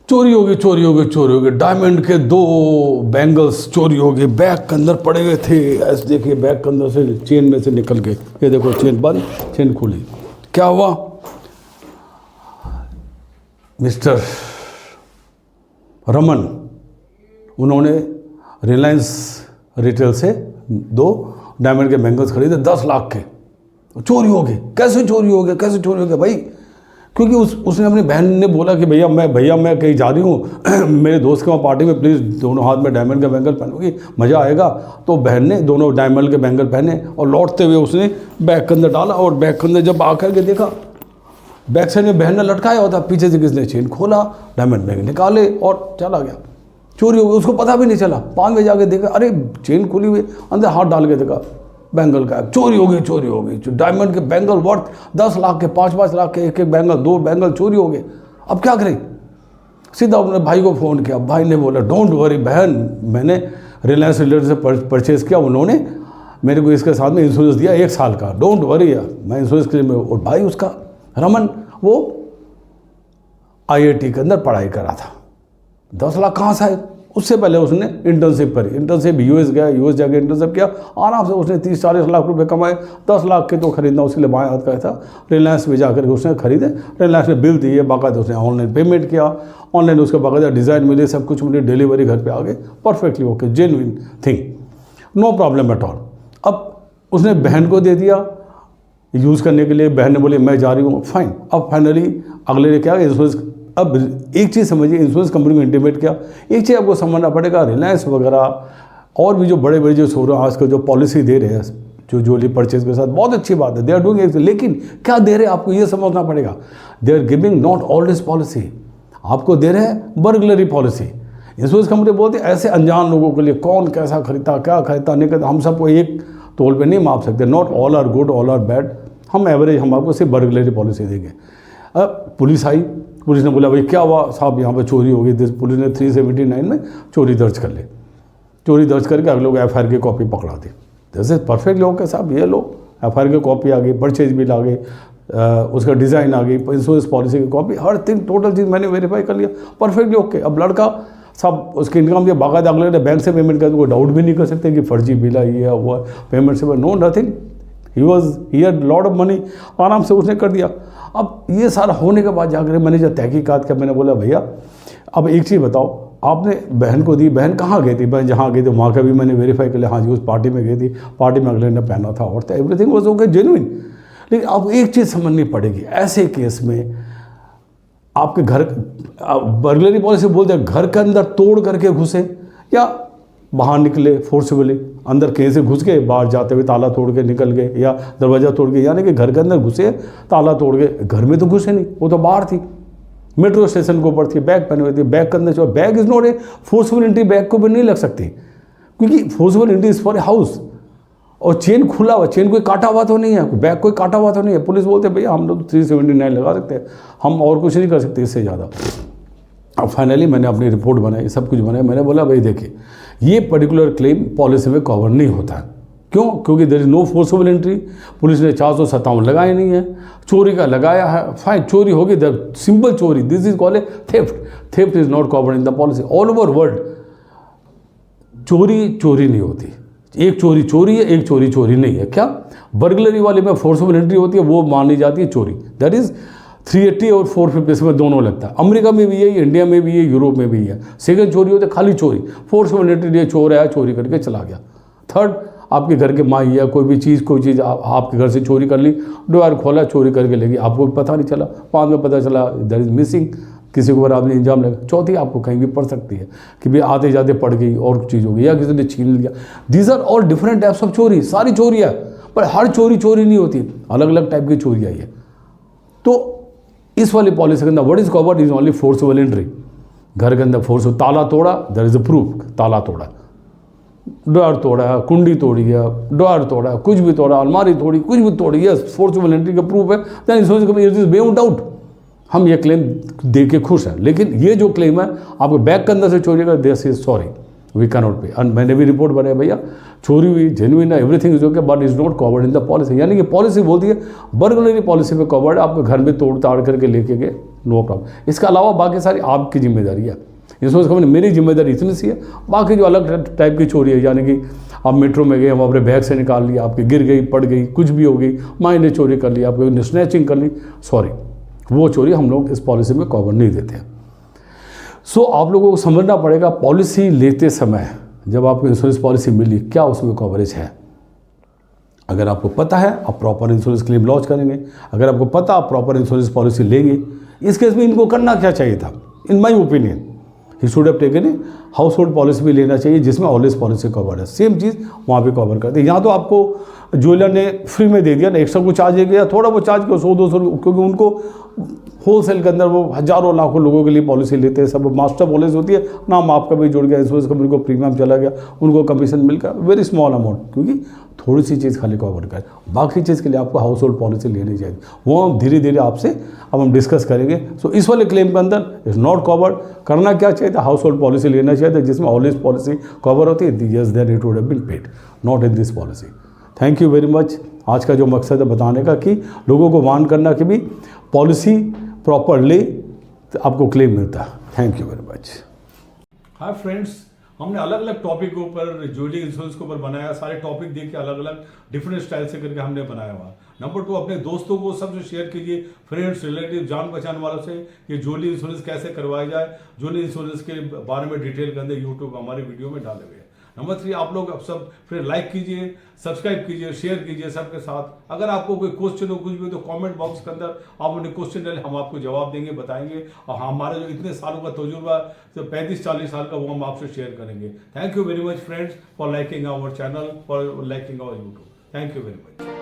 चोरी होगी चोरी होगी चोरी होगी, डायमंड के 2 बैंगल्स चोरी हो गए, बैग के अंदर पड़े हुए थे। ऐसे देखिए बैग के अंदर से चेन में से निकल गए, ये देखो चेन बंद चेन खुली। क्या हुआ, मिस्टर रमन उन्होंने रिलायंस रिटेल से 2 डायमंड के बैंगल्स खरीदे 10 लाख के, चोरी हो गए। कैसे चोरी हो गए, कैसे चोरी हो गए भाई? क्योंकि उसने अपनी बहन ने बोला कि भैया मैं कहीं जा रही हूँ मेरे दोस्त के वहाँ पार्टी में, प्लीज़ दोनों हाथ में डायमंड का बैंगल पहनूंगी, मज़ा आएगा। तो बहन ने दोनों डायमंड के बैंगल पहने और लौटते हुए उसने बैग के अंदर डाला, और बैग के अंदर जब आकर के देखा बैक साइड में बहन ने लटकाया होता, पीछे से किसने चेन खोला, डायमंड बैंगल निकाले और चला गया, चोरी हो गई। उसको पता भी नहीं चला, 5 बजे जाके देखा, अरे चेन खुली हुई, अंदर हाथ डाल के देखा बैंगल का, चोरी हो गई चोरी हो गई। डायमंड के बैंगल वर्थ 10 लाख के, 5-5 लाख के एक बैंगल, 2 बैंगल चोरी हो गए। अब क्या करें? सीधा अपने भाई को फ़ोन किया, भाई ने बोला डोंट वरी बहन, मैंने रिलायंस रिलेटेड से परचेज़ किया, उन्होंने मेरे को इसके साथ में इंश्योरेंस दिया 1 साल का, डोंट वरी, मैं इंश्योरेंस क्लेम में। और भाई उसका रमन वो IIT के अंदर पढ़ाई कर रहा था, 10 लाख कहाँ से आए? उससे पहले उसने इंटर्नशिप करी, इंटर्नशिप US गया, US जाके इंटर्नशिप किया, आराम से उसने 30-40 लाख रुपए कमाए। 10 लाख के तो खरीदना उसके लिए बाएं हाथ का था। रिलायंस में जाकर के उसने खरीदे, रिलायंस ने बिल दिए, बाकायदा उसने ऑनलाइन पेमेंट किया, ऑनलाइन उसके बाकायदा डिज़ाइन मिले, सब कुछ मिले, डिलीवरी घर पे आ गए, perfectly okay, genuine thing, no problem at all. अब उसने बहन को दे दिया यूज़ करने के लिए, बहन ने बोली मैं जा रही हूँ, फाइन। अब फाइनली अगले ने क्या, इंश्योरेंस, अब एक चीज़ समझिए, इंश्योरेंस कंपनी को इंटीमेट किया, एक चीज़ आपको समझना पड़ेगा, रिलायंस वगैरह और भी जो बड़े बड़े जो शोरूम आजकल जो पॉलिसी दे रहे हैं जो ज्वेलरी परचेज के साथ, बहुत अच्छी बात है, दे आर डूइंग, लेकिन क्या दे रहे हैं आपको ये समझना पड़ेगा। They are giving not always policy, आपको दे रहे हैं बर्गलरी पॉलिसी। इंश्योरेंस कंपनी बोलते हैं ऐसे अनजान लोगों के लिए, कौन कैसा खरीदता क्या खरीदता नहीं खरीदता, हम सबको एक तौल पे नहीं माप सकते, not all are good all are bad, हम एवरेज, हम आपको सिर्फ बर्गलरी पॉलिसी देंगे। अब पुलिस आई, पुलिस ने बोला भाई क्या हुआ साहब, यहाँ पे चोरी हो गई। पुलिस ने 379 में चोरी दर्ज कर ले, चोरी दर्ज करके अगले लोग FIR की कॉपी पकड़ा दी। जैसे परफेक्ट लोग के साहब, ये लो FIR की कॉपी आ गई, परचेज बिल आ गई, उसका डिज़ाइन आ गई, इंश्योरेंस पॉलिसी की कॉपी, हर थिंग टोटल चीज़ मैंने वेरीफाई कर लिया, परफेक्टली ओके। अब लड़का सब उसकी इनकम दिया, बाकायदा अगले ने बैंक से पेमेंट कर, कोई डाउट भी नहीं कर सकते कि फर्जी बिल आई है, हुआ पेमेंट से, no nothing, he had lot of money, आराम से उसने कर दिया। अब ये सारा होने के बाद जाकर मैंने जब तहकीकात किया, मैंने बोला भैया अब एक चीज़ बताओ, आपने बहन को दी, बहन कहाँ गई थी? बहन जहाँ गई थी वहाँ का भी मैंने वेरीफाई कर लिया, हाँ जी उस पार्टी में गई थी, पार्टी में अगले ने पहना था और एवरीथिंग वाज ओके, जेन्युइन। लेकिन अब एक चीज़ समझनी पड़ेगी, ऐसे केस में आपके घर, बर्गलरी पॉलिसी बोलते हैं घर के अंदर तोड़ करके घुसे या बाहर निकले फोर्सफुली, अंदर कहीं से घुस गए, बाहर जाते हुए ताला तोड़ के निकल गए या दरवाज़ा तोड़ के, यानी कि घर के अंदर घुसे, ताला तोड़ के, घर में तो घुसे नहीं, वो तो बाहर थी, मेट्रो स्टेशन के ऊपर थी, बैग पहने हुए थी, बैग के अंदर जो bag is not a forceful entry, bag को भी नहीं लग सकती, क्योंकि forceful entry is for a house. और चेन खुला हुआ, चेन कोई काटा हुआ तो नहीं है, बैग कोई काटा हुआ तो नहीं है। पुलिस बोलते भैया हम लोग 379 लगा सकते हैं, हम और कुछ नहीं कर सकते इससे ज़्यादा। अब फाइनली मैंने अपनी रिपोर्ट बनाई, सब कुछ बनाया, मैंने बोला भाई देखिए ये पर्टिकुलर क्लेम पॉलिसी में कवर नहीं होता है। क्यों? क्योंकि there is no forceful entry, police ने 457 लगाए नहीं है, चोरी का लगाया है, फाइन, चोरी होगी, सिंपल चोरी, this is called a theft, theft is not covered in the policy. All over world चोरी चोरी नहीं होती, एक चोरी चोरी है, एक चोरी चोरी नहीं है। क्या बर्गलरी वाले में फोर्सफुल एंट्री होती है, वो मानी जाती है चोरी, दैट इज 380 और 450 में दोनों लगता है। अमेरिका में भी यही, इंडिया में भी है, यूरोप में भी है। सेकंड चोरी होती है खाली चोरी, फोर्सफुल एंट्री, चोर आया चोरी करके चला गया। थर्ड आपके घर के माई या कोई चीज़ आपके घर से चोरी कर ली, ड्रॉयर खोला चोरी करके ले गई, आपको भी पता नहीं चला, बाद में पता चला दैट इज मिसिंग, किसी को ऊपर आपने इंजाम लगा। चौथी आपको कहीं भी पड़ सकती है कि भाई आते जाते पड़ गई और चीज़ हो गई या किसी ने छीन लिया। These are all different types of चोरी, सारी चोरियाँ, पर हर चोरी चोरी नहीं होती, अलग अलग टाइप की चोरी आई है। तो इस वाली पॉलिसी के अंदर what is covered is only forceful entry, घर के अंदर फोर्स, ताला तोड़ा देयर इज अ प्रूफ, ताला तोड़ा, ड्रॉयर तोड़ा, कुंडी तोड़ी है, ड्रॉयर तोड़ा, कुछ भी तोड़ा, अलमारी तोड़ी, कुछ भी तोड़ी, यस फोर्सफुल एंट्री का प्रूफ है, then insurance company it is beyond doubt, हम ये क्लेम दे के खुश हैं। लेकिन ये जो क्लेम है आपके बैग के अंदर से चोरी का, this is sorry we can not pay. And मैंने भी रिपोर्ट बनाया भैया चोरी हुई, जेन्युइन है, everything is okay, but is not covered in the policy. यानी कि पॉलिसी बोलती है बर्गलरी पॉलिसी में कवर्ड, आपके घर में तोड़ ताड़ करके लेके गए, नो प्रॉब्लम। इसके अलावा बाकी सारी आपकी जिम्मेदारी है। इंश्योरेंस कंपनी मेरी जिम्मेदारी इतनी सी है, बाकी जो अलग टाइप की चोरी है, यानी कि आप मेट्रो में गए, हम अपने बैग से निकाल लिया, आपकी गिर गई, पड़ गई, कुछ भी हो गई, माँ ने चोरी कर ली, आपको स्नैचिंग कर ली, सॉरी, वो चोरी हम लोग इस पॉलिसी में कवर नहीं देते हैं। सो आप लोगों को समझना पड़ेगा पॉलिसी लेते समय, जब आपको इंश्योरेंस पॉलिसी मिली, क्या उसमें कवरेज है। अगर आपको पता है, आप प्रॉपर इंश्योरेंस क्लेम लॉन्च करेंगे। अगर आपको पता, आप प्रॉपर इंश्योरेंस पॉलिसी लेंगे। इस केस में इनको करना क्या चाहिए था, in my opinion, he should have taken a household policy भी लेना चाहिए, जिसमें ऑलवेज पॉलिसी कवर है। सेम चीज़ वहाँ पे कवर करते हैं। यहाँ तो आपको ज्वेलर ने फ्री में दे दिया ना, एक्स्ट्रा को चार्ज किया, थोड़ा वो चार्ज किया 100-200, क्योंकि उनको होलसेल के अंदर वो हज़ारों लाखों लोगों के लिए पॉलिसी लेते हैं, सब मास्टर पॉलिसी होती है, नाम आपका भी जुड़ गया, इंश्योरेंस कंपनी को प्रीमियम चला गया, उनको कमीशन मिल गया, वेरी स्मॉल अमाउंट, क्योंकि थोड़ी सी चीज़ खाली कवर कर, बाकी चीज़ के लिए आपको हाउस होल्ड पॉलिसी लेनी चाहिए। वो हम धीरे धीरे आपसे अब हम डिस्कस करेंगे। सो इस वाले क्लेम के अंदर इज़ नॉट कवर्ड। करना क्या चाहिए था, हाउस होल्ड पॉलिसी लेना चाहिए था, जिसमें ऑलवेज पॉलिसी कवर होती है। Yes, then it would have been paid, not in this policy. Thank you very much. आज का जो मकसद है बताने का, कि लोगों को वार्न करना कि भी पॉलिसी प्रॉपर ले तो आपको क्लेम मिलता है। Thank you very much. Hi friends, हमने अलग अलग टॉपिक के ऊपर, ज्वेलरी इंश्योरेंस के ऊपर बनाया। सारे टॉपिक देख के अलग अलग डिफरेंट स्टाइल से करके हमने बनाया हुआ। नंबर 2, अपने दोस्तों को सबसे शेयर कीजिए, फ्रेंड्स, रिलेटिव, जान पहचान वालों से, ये ज्वेलरी इंश्योरेंस कैसे करवाया जाए। ज्वेलरी इंश्योरेंस के बारे में डिटेल के अंदर यूट्यूब हमारे वीडियो में डाले हुए हैं। नंबर 3, आप लोग अब सब फिर लाइक कीजिए, सब्सक्राइब कीजिए, शेयर कीजिए सबके साथ। अगर आपको कोई क्वेश्चन हो, कुछ भी, तो कमेंट बॉक्स के अंदर आप अपने क्वेश्चन डालें, हम आपको जवाब देंगे, बताएंगे। और हमारा जो इतने सालों का तजुर्बा, तो 35-40 साल का, वो हम आपसे शेयर करेंगे। Thank you very much friends for liking our channel, for liking our YouTube. Thank you very much.